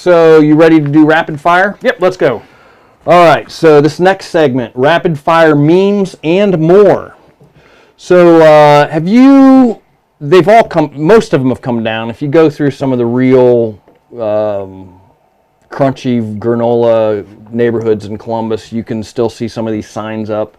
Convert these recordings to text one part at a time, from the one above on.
So you ready to do rapid fire? Yep, let's go. All right, so this next segment, rapid fire memes and more. So they've all come, most of them have come down. If you go through some of the real crunchy granola neighborhoods in Columbus, you can still see some of these signs up.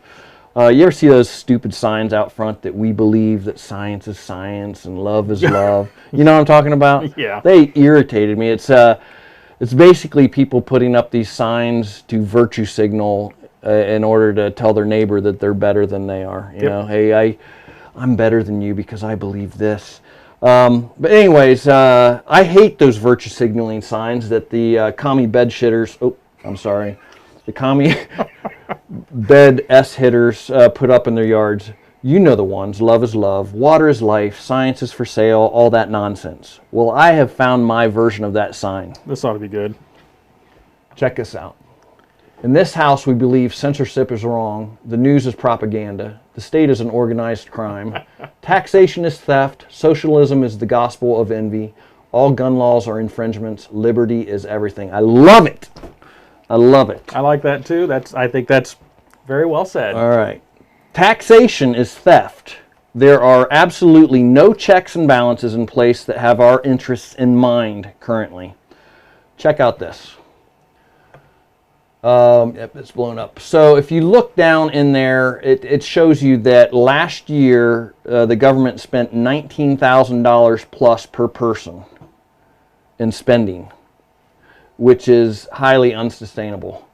You ever see those stupid signs out front that we believe that science is science and love is love? You know what I'm talking about? Yeah. They irritated me. It's basically people putting up these signs to virtue signal in order to tell their neighbor that they're better than they are. You know, hey, I'm better than you because I believe this. But anyways, I hate those virtue signaling signs that the commie bed shitters, the commie bed hitters put up in their yards. You know the ones, love is love, water is life, science is for sale, all that nonsense. Well, I have found my version of that sign. This ought to be good. Check this out. In this house, we believe censorship is wrong, the news is propaganda, the state is an organized crime, taxation is theft, socialism is the gospel of envy, all gun laws are infringements, liberty is everything. I love it. I love it. I like that too. I think that's very well said. All right. Taxation is theft. There are absolutely no checks and balances in place that have our interests in mind currently. Check out this. Yep, it's blown up. So if you look down in there, it shows you that last year the government spent $19,000 plus per person in spending, which is highly unsustainable.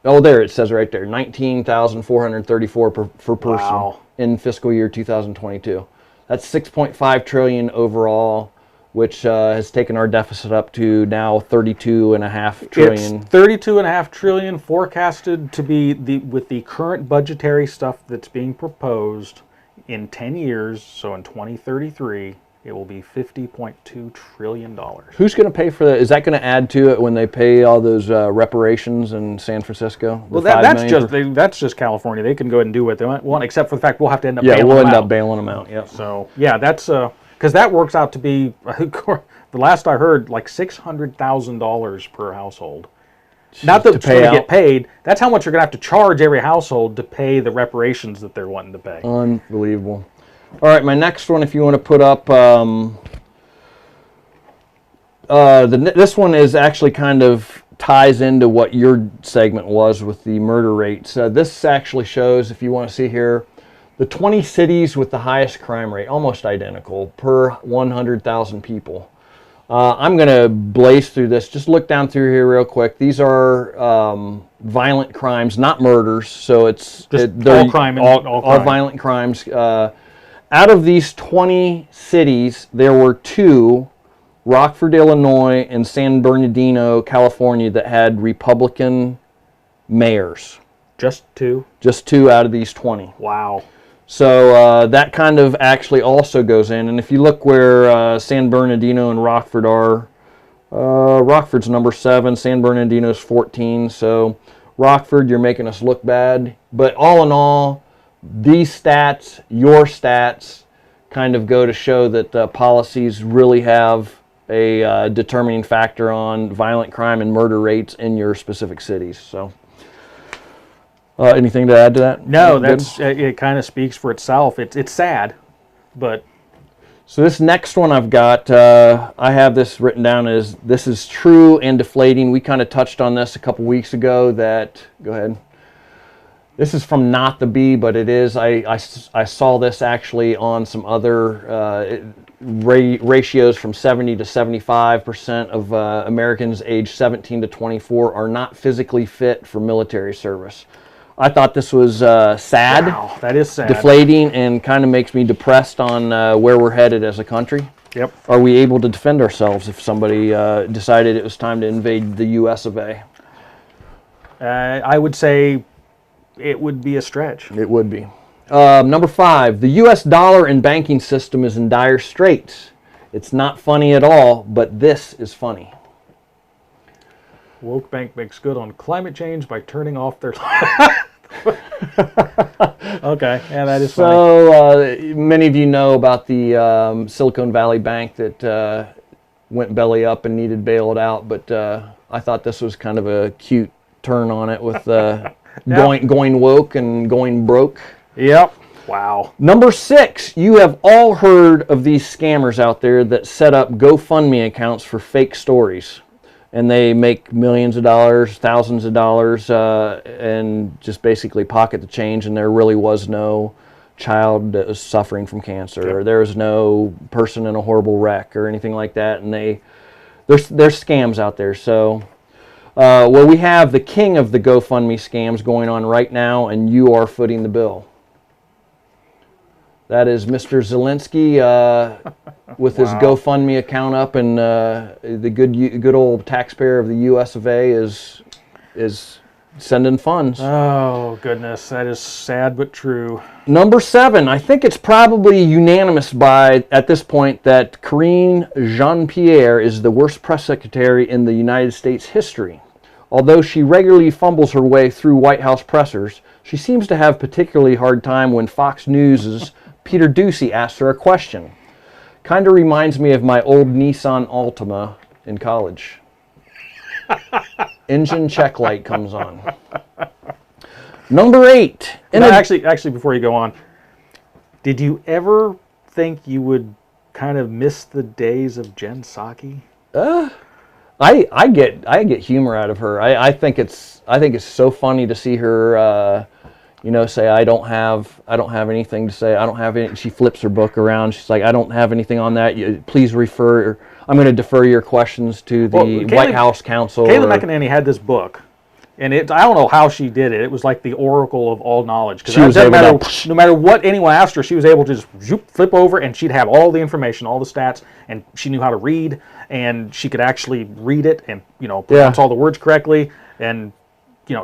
Oh, there it says right there, $19,434 per person in fiscal year 2022. That's $6.5 trillion overall, which has taken our deficit up to now $32.5 trillion. It's $32.5 trillion forecasted to be with the current budgetary stuff that's being proposed in 10 years. So in 2033. It will be $50.2 trillion. Who's going to pay for that? Is that going to add to it when they pay all those reparations in San Francisco? Well, that's just California. They can go ahead and do what they want, except for the fact we'll have to end up bailing them out. Yeah, we'll end up bailing them out. Yeah. So yeah, that's because that works out to be the last I heard like $600,000 per household. Not that it's going to get paid. That's how much you're going to have to charge every household to pay the reparations that they're wanting to pay. Unbelievable. All right, my next one, if you want to put up, this one is actually kind of ties into what your segment was with the murder rates. This actually shows, if you want to see here, the 20 cities with the highest crime rate, almost identical, per 100,000 people. I'm going to blaze through this. Just look down through here real quick. These are violent crimes, not murders. So it's all crime. All violent crimes. Out of these 20 cities, there were 2, Rockford, Illinois, and San Bernardino, California, that had Republican mayors. Just 2? Just 2 out of these 20. Wow. So that kind of actually also goes in. And if you look where San Bernardino and Rockford are, Rockford's number 7, San Bernardino's 14. So Rockford, you're making us look bad. But all in all, these stats, your stats, kind of go to show that policies really have a determining factor on violent crime and murder rates in your specific cities. So, anything to add to that? No, it kind of speaks for itself. It's sad, but... So this next one I've got, I have this written down as, this is true and deflating. We kind of touched on this a couple weeks ago that, go ahead. This is from Not the Bee, but it is. I saw this actually on some other ratios from 70 to 75% of Americans aged 17 to 24 are not physically fit for military service. I thought this was sad. Wow, that is sad. Deflating, and kind of makes me depressed on where we're headed as a country. Yep. Are we able to defend ourselves if somebody decided it was time to invade the U.S. of A? I would say it would be a stretch. It would be. Number 5, the U.S. dollar and banking system is in dire straits. It's not funny at all, but this is funny. Woke Bank makes good on climate change by turning off their... Okay, yeah, that is funny. So, many of you know about the Silicon Valley Bank that went belly up and needed bailed out. But I thought this was kind of a cute turn on it with going woke and going broke. Yep. Wow. Number 6, you have all heard of these scammers out there that set up GoFundMe accounts for fake stories. And they make millions of dollars, thousands of dollars, and just basically pocket the change. And there really was no child that was suffering from cancer, or there was no person in a horrible wreck or anything like that. And there's scams out there. So, well, we have the king of the GoFundMe scams going on right now, and you are footing the bill. That is Mr. Zelensky with his GoFundMe account up, and the good old taxpayer of the U.S. of A. is sending funds. Oh, goodness. That is sad but true. Number 7, I think it's probably unanimous at this point that Karine Jean-Pierre is the worst press secretary in the United States history. Although she regularly fumbles her way through White House pressers, she seems to have particularly hard time when Fox News' Peter Doocy asks her a question. Kind of reminds me of my old Nissan Altima in college. Engine check light comes on. Number 8. Actually, before you go on, did you ever think you would kind of miss the days of Jen Psaki? I get humor out of her. I think it's so funny to see her. Say I don't have anything to say. I don't have any. She flips her book around. She's like, I don't have anything on that. Please refer. I'm going to defer your questions to the White House counsel. Kayleigh McEnany had this book, and I don't know how she did it. It was like the oracle of all knowledge. Because no matter what anyone asked her, she was able to just flip over, and she'd have all the information, all the stats, and she knew how to read, and she could actually read it and pronounce all the words correctly, and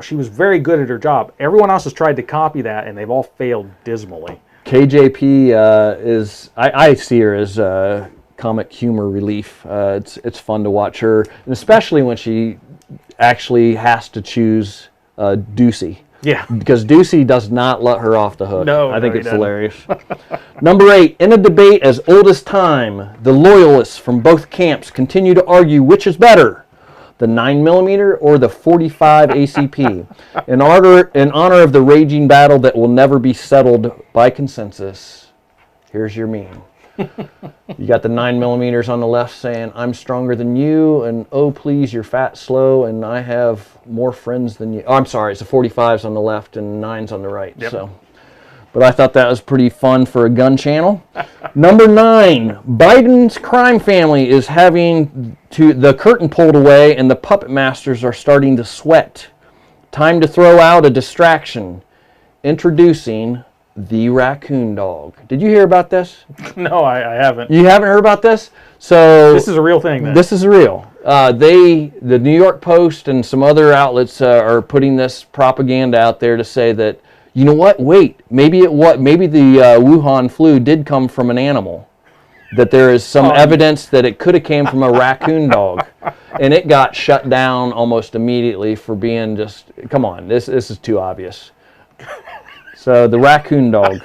she was very good at her job. Everyone else has tried to copy that, and they've all failed dismally. KJP I see her as comic humor relief. It's fun to watch her, and especially when she actually has to choose Doocy. Yeah. Because Doocy does not let her off the hook. No, I think it's hilarious. Number 8, in a debate as old as time, the loyalists from both camps continue to argue which is better, the 9mm or the .45 ACP, in honor of the raging battle that will never be settled by consensus. Here's your meme. You got the 9mm on the left saying, I'm stronger than you, and oh please, you're fat, slow, and I have more friends than you. Oh, I'm sorry, it's the 45s on the left and 9s on the right. Yep. So, but I thought that was pretty fun for a gun channel. Number 9, Biden's crime family is having the curtain pulled away, and the puppet masters are starting to sweat. Time to throw out a distraction. Introducing the raccoon dog. Did you hear about this? No, I haven't. You haven't heard about this? So this is a real thing then. This is real. The New York Post and some other outlets are putting this propaganda out there to say that, you know what? Wait, maybe the Wuhan flu did come from an animal. That there is some evidence that it could have came from a raccoon dog, and it got shut down almost immediately for being just. Come on, this is too obvious. So the raccoon dog.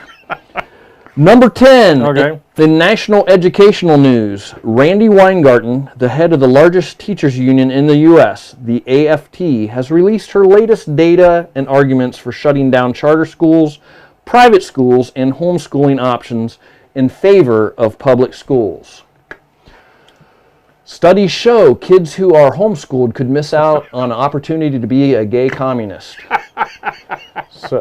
Number 10, okay. The national educational news. Randy Weingarten, the head of the largest teachers union in the U.S., the AFT, has released her latest data and arguments for shutting down charter schools, private schools, and homeschooling options in favor of public schools. Studies show kids who are homeschooled could miss out on an opportunity to be a gay communist. So,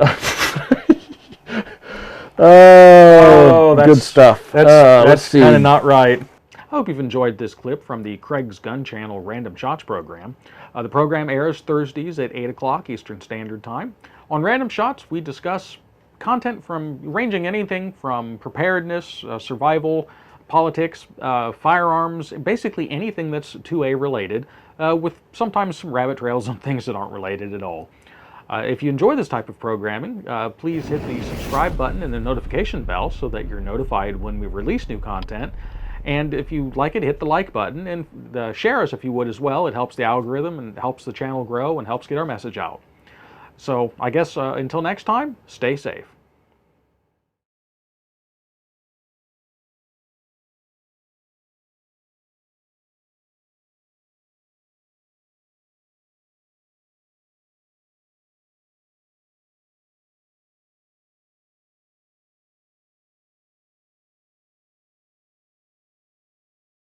that's good stuff. That's kind of not right. I hope you've enjoyed this clip from the Craig's Gun Channel Random Shots program. The program airs Thursdays at 8 o'clock Eastern Standard Time. On Random Shots, we discuss content ranging anything from preparedness, survival, politics, firearms, basically anything that's 2A related, with sometimes some rabbit trails on things that aren't related at all. If you enjoy this type of programming, please hit the subscribe button and the notification bell so that you're notified when we release new content. And if you like it, hit the like button and share us if you would as well. It helps the algorithm and helps the channel grow and helps get our message out. So I guess until next time, stay safe.